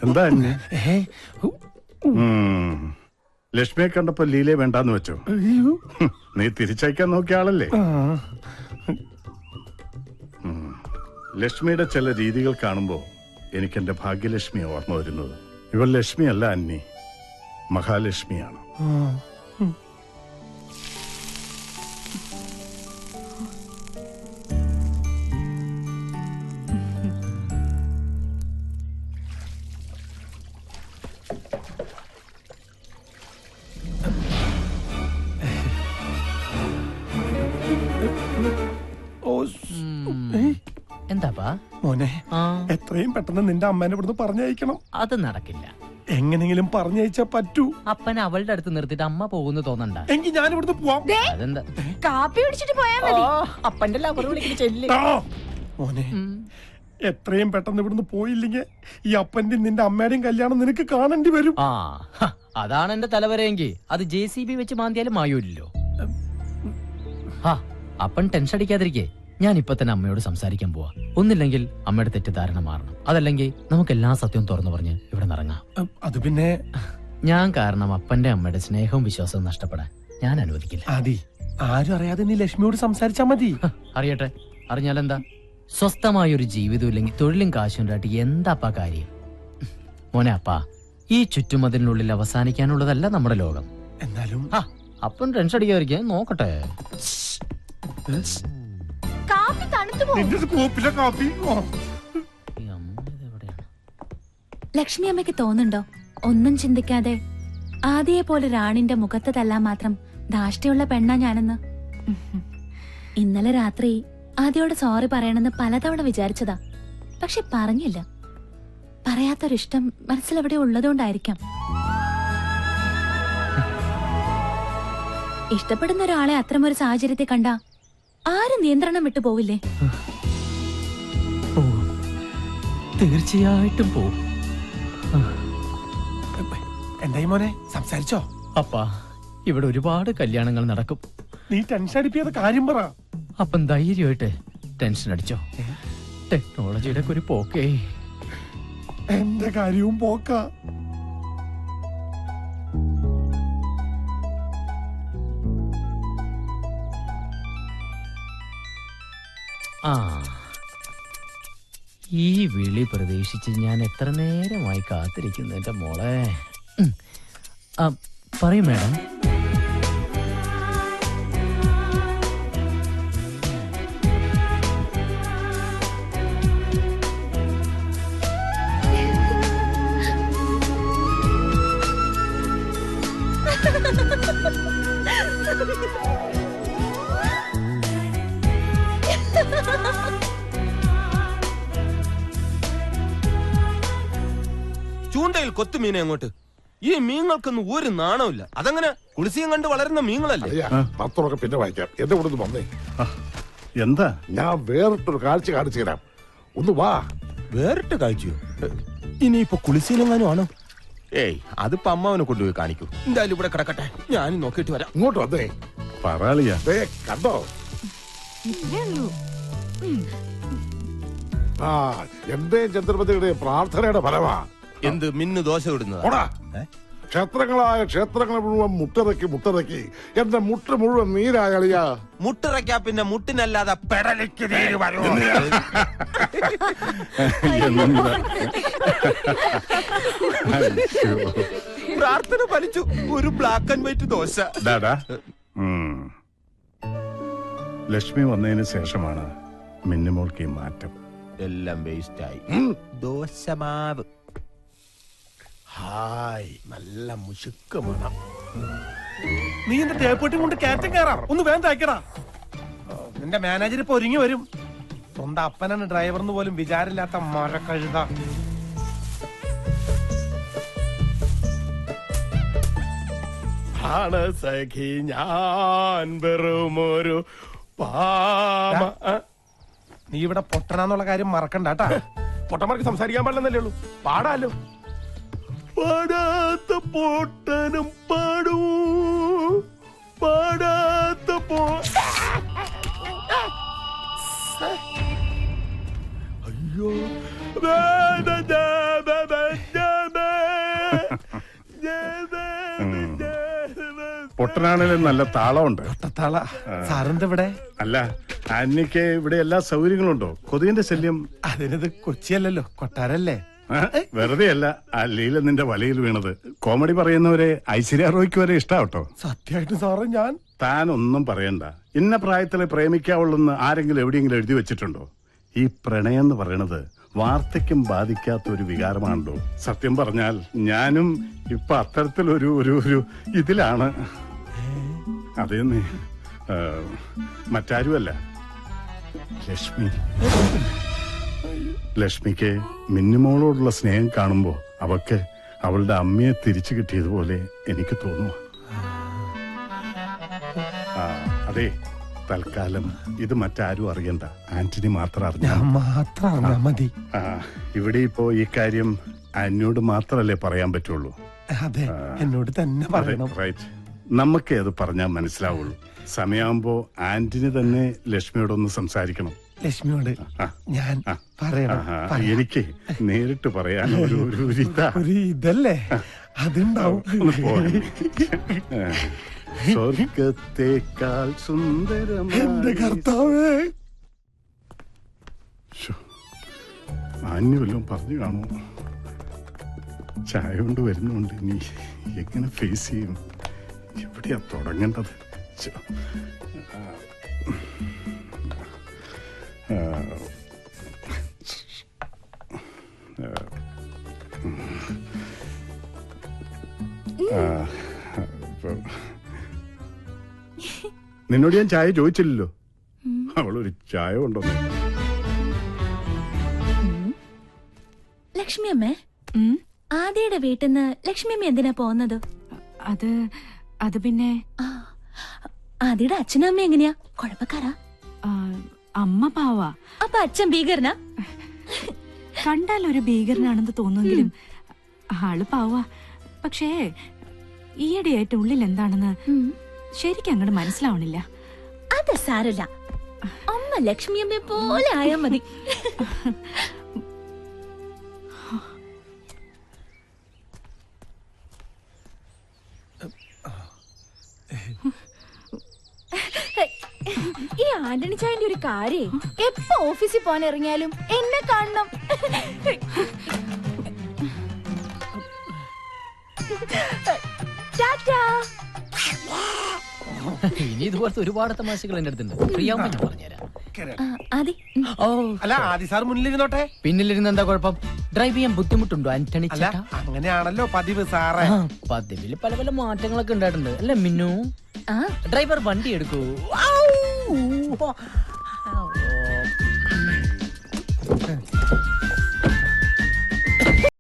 എന്താ ലക്ഷ്മിയെ കണ്ടപ്പോ ലീലയെ വേണ്ടാന്ന് വെച്ചോ? നീ തിരിച്ചയക്കാൻ നോക്കിയ ആളല്ലേ? ലക്ഷ്മിയുടെ ചില രീതികൾ കാണുമ്പോ എനിക്ക് എന്റെ ഭാഗ്യലക്ഷ്മിയെ ഓർമ്മ വരുന്നത്. ഇവൾ ലക്ഷ്മിയല്ല അന്നി, മഹാലക്ഷ്മിയാണ്. എന്താ മോനെ, എത്രയും പെട്ടെന്ന് നിന്റെ അമ്മേനെ ഇവിടുന്ന് പറഞ്ഞയക്കണം. അത് നടക്കില്ല. എങ്ങനെങ്കിലും പറഞ്ഞയച്ചാ പറ്റൂ. അപ്പൻ അവളുടെ അടുത്ത് നിർത്തിട്ട് അമ്മ പോകുന്നു തോന്നണ്ട. എങ്കിൽ ഞാൻ ഇവിടുന്ന് പോവാം. അതെന്താ? കാപ്പി കുടിച്ചിട്ട് പോയാ മതി. അപ്പന്റെ ലവർ വിളിക്കുന്ന ചെല്ലി. മോനെ, എത്രയും പെട്ടെന്ന് ഇവിടുന്ന് പോയില്ലെങ്കിൽ ഈ അപ്പന്റെയും നിന്റെ അമ്മയുടെയും കല്യാണം നിനക്ക് കാണേണ്ടി വരും. അതാണ് എന്റെ തലവരെങ്കിൽ അത് JCB വെച്ച് മാന്തിയാലും മായൂല്ലോ. അപ്പൻ ടെൻഷൻ അടിക്കാതിരിക്കേ. ഞാൻ ഇപ്പൊ തന്നെ അമ്മയോട് സംസാരിക്കാൻ പോവാ. ഒന്നില്ലെങ്കിൽ അമ്മയുടെ തെറ്റിദ്ധാരണ മാറണം, അതല്ലെങ്കിൽ നമുക്ക് എല്ലാ സത്യവും തുറന്നു പറഞ്ഞ് ഇവിടെ നിറങ്ങാം. അത് പിന്നെ ഞാൻ കാരണം അപ്പന്റെ അമ്മയുടെ സ്നേഹവും വിശ്വാസവും നഷ്ടപ്പെടാൻ ഞാൻ അനുവദിക്കില്ല. ആരും അറിയാതെ നീ ലക്ഷ്മിയോട് സംസാരിച്ചാ മതി. അറിയട്ടെ, അറിഞ്ഞാലെന്താ? സ്വസ്ഥമായൊരു ജീവിതം ഇല്ലെങ്കിൽ തൊഴിലും കാശും ഉണ്ടായിട്ട് എന്താപ്പാ കാര്യം? മോനെ അപ്പാ, ഈ ചുറ്റുമതിനുള്ളിൽ അവസാനിക്കാനുള്ളതല്ല നമ്മുടെ ലോകം. എന്നാലും അപ്പം ടെൻഷൻ അടിക്കാതിരിക്കാൻ നോക്കട്ടെ. ലക്ഷ്മി അമ്മയ്ക്ക് തോന്നുന്നുണ്ടോ ഒന്നും ചിന്തിക്കാതെ ആദ്യയെ പോലെ റാണിന്റെ മുഖത്ത് തല്ലാൻ മാത്രം ധാഷ്ട്യമുള്ള പെണ്ണാ ഞാനെന്ന്? ഇന്നലെ രാത്രി ആദ്യയോട് സോറി പറയണമെന്ന് പലതവണ വിചാരിച്ചതാ, പക്ഷെ പറഞ്ഞില്ല. പറയാത്തൊരിഷ്ടം മനസ്സിലെവിടെ ഉള്ളതുകൊണ്ടായിരിക്കാം. ഇഷ്ടപ്പെടുന്ന ഒരാളെ അത്തരമൊരു സാഹചര്യത്തെ കണ്ട ആരും നിയന്ത്രണം വിട്ടു പോവില്ലേ? തീർച്ചയായിട്ടും പോവും. എന്തായി മോനെ, സംസാരിച്ചോ? അപ്പാ, ഇവിടെ ഒരുപാട് കല്യാണങ്ങൾ നടക്കും. നീ ടെൻഷൻ അടിപ്പിയാതെ കാര്യം പറ. അപ്പം ധൈര്യമായിട്ട് ടെൻഷൻ അടിച്ചോ. ടെക്നോളജിയുടെ ഒരു പോക്കേ. എന്റെ കാര്യവും പോക്ക. ഈ വിളി പ്രതീക്ഷിച്ച് ഞാൻ എത്ര നേരമായി കാത്തിരിക്കുന്നു എന്റെ മോളെ. പറയൂ മാഡം. ചൂണ്ടയിൽ കൊത്തുമീനെ അങ്ങോട്ട്. ഈ മീങ്ങൾക്കൊന്നും ഒരു നാണമില്ല. അതങ്ങനെ കുളിസിയും കണ്ട് വളരുന്ന മീങ്ങളല്ലേ? പത്രമൊക്കെ പിന്നെ വായിക്കാം. എന്റെ കൂടെ വന്നേ. എന്താ? ഞാൻ വേറിട്ടൊരു കാഴ്ച കാണിച്ചു തരാം. ഒന്ന് വാ. വേറിട്ട കാഴ്ചയോ? ഇനിയിപ്പോ കുളിസിയിലെങ്ങാനും ആണോ? ഏയ്, അതിപ്പോ അമ്മാവനെ കൊണ്ടുപോയി കാണിക്കൂ. എന്തായാലും ഇവിടെ കിടക്കട്ടെ, ഞാൻ നോക്കിയിട്ട് വരാം. ഇങ്ങോട്ട് വന്നേ. പറയാളിയാ കണ്ടോ? എന്റെ ചന്ദ്രപതിയുടെ പ്രാർത്ഥനയുടെ ഫലമാ. എന്ത് മിന്നു ദോശ ഇടുന്നത്? ക്ഷേത്രങ്ങളായ ക്ഷേത്രങ്ങൾ മുഴുവൻ മുട്ടിറക്കി എന്റെ മുട്ട് മുഴുവൻ നീരാളിയാ. മുട്ടിറക്കാ പിന്നെ മുട്ടിനല്ലാതെ പെടലിക്ക് നീര് വരും. പ്രാർത്ഥന ഫലിച്ചു. ഒരു black and white dosa. Lakshmi വന്നതിന് ശേഷമാണ് മിന്നുമോൾക്ക് ഈ മാറ്റം. എല്ലാം വേസ്റ്റായി. ദോശമാവ്. ഹായ്, നല്ല മുശുക്ക് മണം. നീ എന്റെ തേപ്പൊട്ടി കൊണ്ട് കയറ്റം കയറാം. ഒന്ന് വേഗം തയ്ക്കടാ. നിന്റെ മാനേജർ ഇപ്പൊ ഒരുങ്ങി വരും. സ്വന്തം അപ്പനാണ് ഡ്രൈവർന്ന് പോലും വിചാരമില്ലാത്ത മരക്കഴുത. ആണ് സഖി ഞാൻ വെറുമൊരു പാമ. നീ ഇവിടെ പൊട്ടനാന്നുള്ള കാര്യം മറക്കണ്ടാട്ടാ. പൊട്ടന്മാർക്ക് സംസാരിക്കാൻ പാടില്ലെന്നല്ലേ ഉള്ളൂ, പാടാലോ. പാടാത്ത പൊട്ടനും പാടൂ, പാടാത്ത പൊട്ടനാണേലും നല്ല താളമുണ്ട്. സാറെന്തെവിടെ? അല്ല, ആന്റിക്ക് ഇവിടെ എല്ലാ സൗകര്യങ്ങളും ഉണ്ടോ? കൊതുകിന്റെ ശല്യം? അതിനത് കൊച്ചിയല്ലല്ലോ, കൊട്ടാരല്ലേ. വെറുതെ അല്ല ആ ലീല നിന്റെ വലയിൽ വീണത്. കോമഡി പറയുന്നവരെ ഐശ്വര്യ റോയ്ക്ക് വരെ ഇഷ്ടാവട്ടോ. സത്യമായിട്ട് സാറേ, ഞാൻ താനൊന്നും പറയണ്ട. ഇന്ന പ്രായത്തില് പ്രേമിക്കാവുള്ളെന്ന് ആരെങ്കിലും എവിടെയെങ്കിലും എഴുതി വെച്ചിട്ടുണ്ടോ? ഈ പ്രണയം എന്ന് പറയണത് വാർദ്ധക്യം ബാധിക്കാത്ത ഒരു വികാരമാണല്ലോ. സത്യം പറഞ്ഞാൽ ഞാനും ഇപ്പൊ അത്തരത്തിലൊരു ഒരു ഒരു ഇതിലാണ്. അതേന്ന് മറ്റാരുമല്ല, ലക്ഷ്മി. ലക്ഷ്മിക്ക് മിന്നുമോളോടുള്ള സ്നേഹം കാണുമ്പോ അവക്ക് അവളുടെ അമ്മയെ തിരിച്ചു കിട്ടിയതുപോലെ എനിക്ക് തോന്നുന്നു. അതെ, തൽക്കാലം ഇത് മറ്റാരും അറിയണ്ട. ആന്റണി മാത്രം അറിഞ്ഞാൽ മതി. ഇവിടെ ഇപ്പോ ഈ കാര്യം എന്നോട് മാത്രല്ലേ പറയാൻ പറ്റുള്ളൂ. അതെ, എന്നോട് തന്നെ പറയണം. റൈറ്റ്. നമുക്ക് അത് പറഞ്ഞാൽ മനസ്സിലാവുള്ളൂ. സമയമാകുമ്പോ ആന്റണി തന്നെ ലക്ഷ്മിയോടൊന്ന് സംസാരിക്കണം. ലക്ഷ്മിയോട് ഞാൻ പറയണം. എനിക്ക് നേരിട്ട് പറയാൻ ഒരു ഇതല്ലേ അതുണ്ടാവും. സ്വർഗത്തേക്കാൾ സുന്ദരമായ എന്റെ കർത്താവേ, ആന്യ വല്ലതും പറഞ്ഞു കാണുമോ? ചായ കൊണ്ട് വരുന്നുണ്ട്. ഇനി എങ്ങനെ ഫേസ് ചെയ്യും? എവിടെയാ തുടങ്ങേണ്ടത്? നിന്നോട് ഞാൻ ചായ ചോദിച്ചില്ലല്ലോ. അവളൊരു ചായ കൊണ്ടുവന്നു. ലക്ഷ്മി അമ്മേ, ആദിയുടെ വീട്ടിൽ നിന്ന് ലക്ഷ്മി അമ്മ എന്തിനാ പോകുന്നത്? അത് പിന്നെ ആദിയുടെ അച്ഛനും അമ്മ എങ്ങനെയാ? കുഴപ്പക്കാരാ? അമ്മ പാവാ. അപ്പൊ അച്ഛൻ ഭീകരനാ? കണ്ടാൽ ഒരു ഭീകരനാണെന്ന് തോന്നുമെങ്കിലും ആള് പാവാ. പക്ഷേ ഈയിടെയായിട്ട് ഉള്ളിൽ എന്താണെന്ന് ശരിക്കും അങ്ങോട്ട് മനസ്സിലാവണില്ല. അത് സാരല്ല, അമ്മ ലക്ഷ്മി അമ്മയെ പോലെ ആയാ മതി. ഈ ആന്റണി ചായന്റെ ഒരു കാര്യം, എപ്പോ ഓഫീസിൽ പോകാൻ ഇറങ്ങിയാലും എന്നെ കാണണം. ഇനി ഇതുപോലത്തെ ഒരുപാട് തമാശകൾ എന്റെ അടുത്തുണ്ട്. പ്രിയാമ്മ ഞാൻ പറഞ്ഞുതരാം. അല്ല, ആദി സാർ മുന്നിലിരുന്നോട്ടെ. പിന്നിലിരുന്ന് എന്താ കുഴപ്പം? ഡ്രൈവ് ചെയ്യാൻ ബുദ്ധിമുട്ടുണ്ടോ ആന്റണി ചേട്ടാ? അങ്ങനെയാണല്ലോ പതിവ് സാറേ. പതിവിൽ പല പല മാറ്റങ്ങളൊക്കെ ഉണ്ടായിട്ടുണ്ട് അല്ലെ മിന്നു? ഡ്രൈവർ വണ്ടി എടുക്കൂ.